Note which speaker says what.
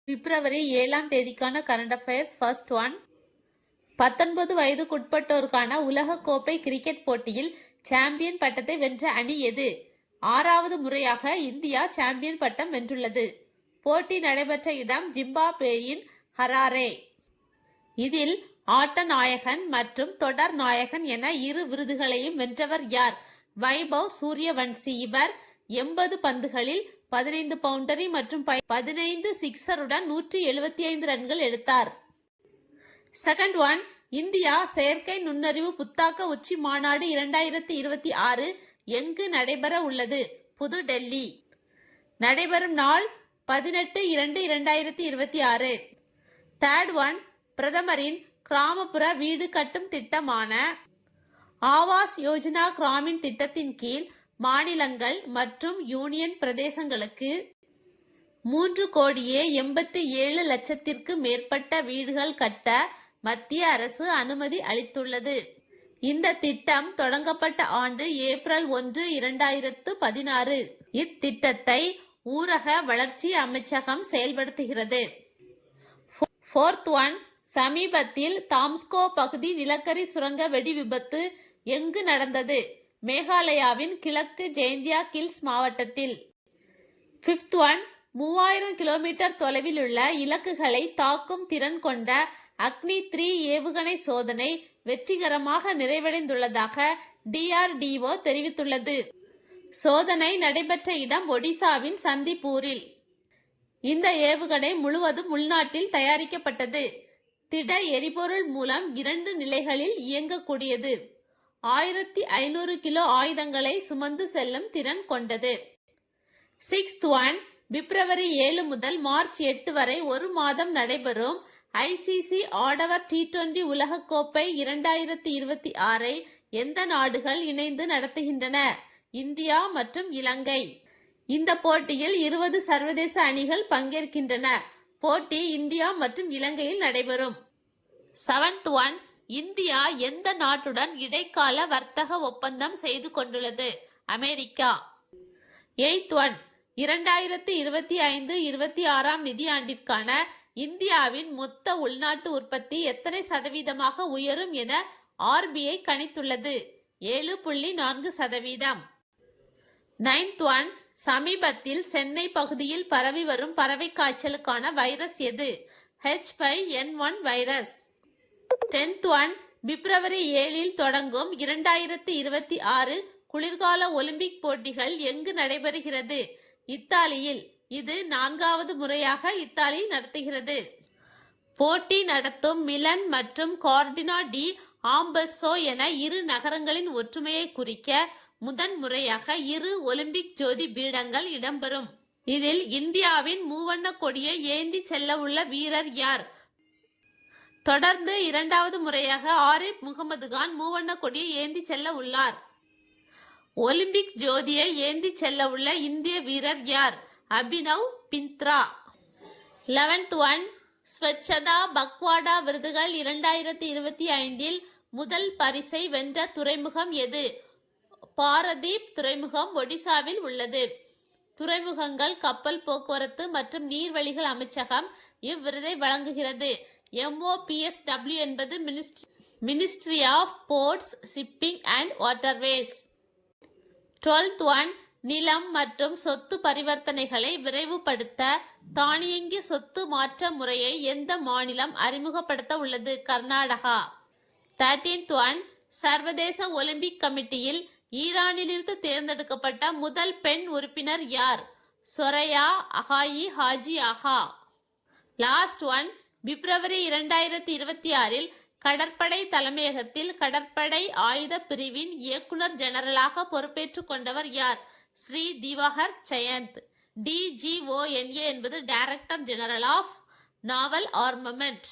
Speaker 1: பிப்ரவரி 7ஆம் தேதிக்கான current affairs. First one. 19 வயதுக்குட்பட்டோருக்கான உலகக்கோப்பை கிரிக்கெட் போட்டியில் சாம்பியன் பட்டத்தை வென்ற அணி எது? 6வது முறையாக இந்தியா சாம்பியன் பட்டம் வென்றுள்ளது. போட்டி நடைபெற்ற இடம் ஜிம்பாப்வேயின் ஹராரே. இதில் ஆட்ட நாயகன் மற்றும் தொடர் நாயகன் என இரு விருதுகளையும் வென்றவர் யார்? வைபவ் சூரியவன்சி. இவர் 80 பந்துகளில் 15 பவுண்டரி மற்றும் 15 சிக்ஸருடன் 175 ரன்கள் எடுத்தார். Second one. இந்தியா செயற்கை நுண்ணறிவு புத்தாக்க உச்சி மாநாடு 2026 எங்கு நடைபெற உள்ளது? புதுடெல்லி. நடைபெறும் நாள் 18/2/2026. Third one. பிரதமரின் கிராமப்புற வீடு கட்டும் திட்டமான ஆவாஸ் யோஜனா கிராமின் திட்டத்தின் கீழ் மாநிலங்கள் மற்றும் யூனியன் பிரதேசங்களுக்கு 3,87,00,000 மேற்பட்ட வீடுகள் கட்ட மத்திய அரசு அனுமதி அளித்துள்ளது. இந்த திட்டம் தொடங்கப்பட்ட ஆண்டு ஏப்ரல் 1, 2016. இத்திட்டத்தை ஊரக வளர்ச்சி அமைச்சகம் செயல்படுத்துகிறது. Fourth one. சமீபத்தில் தாம்ஸ்கோ பகுதி நிலக்கரி சுரங்க வெடி விபத்து எங்கு நடந்தது? மேகாலயாவின் கிழக்கு ஜெயந்தியா கில்ஸ் மாவட்டத்தில். Fifth one. 3000 கிலோமீட்டர் தொலைவில் உள்ள இலக்குகளை தாக்கும் திறன் கொண்ட அக்னி-3 ஏவுகணை சோதனை வெற்றிகரமாக நிறைவடைந்துள்ளதாக DRDO தெரிவித்துள்ளது. சோதனை நடைபெற்ற இடம் ஒடிசாவின் சந்திப்பூரில். இந்த ஏவுகணை முழுவதும் உள்நாட்டில் தயாரிக்கப்பட்டது. திட எரிபொருள் மூலம் 2 நிலைகளில் இயங்கக்கூடியது. 1500 கிலோ ஆயுதங்களை சுமந்து செல்லும் திறன் கொண்டது. Sixth one. பிப்ரவரி 7 முதல் மார்ச் 8 வரை ஒரு மாதம் நடைபெறும் ICC ஆடவர் T20 உலகக்கோப்பை 2026 எந்த நாடுகள் இணைந்து நடத்துகின்றன? இந்தியா மற்றும் இலங்கை. இந்த போட்டியில் 20 சர்வதேச அணிகள் பங்கேற்கின்றன. போட்டி இந்தியா மற்றும் இலங்கையில் நடைபெறும். Seventh one. இந்தியா எந்த நாட்டுடன் இடைக்கால வர்த்தக ஒப்பந்தம் செய்து கொண்டுள்ளது? அமெரிக்கா. Eighth one. 2025-26 நிதியாண்டிற்கான இந்தியாவின் மொத்த உள்நாட்டு உற்பத்தி எத்தனை சதவீதமாக உயரும் என RBI கணித்துள்ளது? 7.4%. Ninth one. சமீபத்தில் சென்னை பகுதியில் பரவி வரும் பறவை காய்ச்சலுக்கான வைரஸ் எது? H5N1 virus. 10th one. பிப்ரவரி 7 தொடங்கும் 2026 குளிர்கால ஒலிம்பிக் போட்டிகள் எங்கு நடைபெறுகிறது? இத்தாலியில். இது 4வது முறையாக இத்தாலி நடத்துகிறது. போட்டி நடத்தும் மிலன் மற்றும் கார்டினா டி ஆம்பெஸ்ஸோ என இரு நகரங்களின் ஒற்றுமையை குறிக்க முதன் முறையாக 2 ஒலிம்பிக் ஜோதி பீடங்கள் இடம்பெறும். இதில் இந்தியாவின் மூவண்ண கொடியை ஏந்தி செல்ல உள்ள வீரர் யார்? தொடர்ந்து 2வது முறையாக ஆரிப் முகமது கான் மூவண்ண கொடியை ஏந்தி செல்ல உள்ளார். ஒலிம்பிக் ஜோதியை ஏந்தி செல்ல உள்ள இந்திய வீரர் யார்? அபினவ் பிந்த்ரா. 11th one. ஸ்வச்சதா பக்வாடா விருதுகள் 2025 முதல் பரிசை வென்ற துறைமுகம் எது? பாரதீப் துறைமுகம் ஒடிசாவில் உள்ளது. துறைமுகங்கள், கப்பல் போக்குவரத்து மற்றும் நீர்வழிகள் அமைச்சகம் இவ்விருதை வழங்குகிறது. MOPSW என்பது ministry of ports, shipping and waterways. 12th one. நிலம் மற்றும் சொத்து பரிவர்த்தனைகளை விரைவுபடுத்த தானியங்கி சொத்து மாற்ற முறையை எந்த மாநிலம் அறிமுகப்படுத்த உள்ளது? கர்நாடகா. 13th one. சர்வதேச ஒலிம்பிக் கமிட்டியில் ஈரானிலிருந்து தேர்ந்தெடுக்கப்பட்ட முதல் பெண் உறுப்பினர் யார்? சொரையா அகாயி ஹாஜி ஆகா. Last one. பிப்ரவரி 2026 கடற்படை தலைமையகத்தில் கடற்படை ஆயுத பிரிவின் இயக்குனர் ஜெனரலாக பொறுப்பேற்றுக் கொண்டவர் யார்? ஸ்ரீ திவாகர் ஜெயந்த். DGONA என்பது director general of naval armament.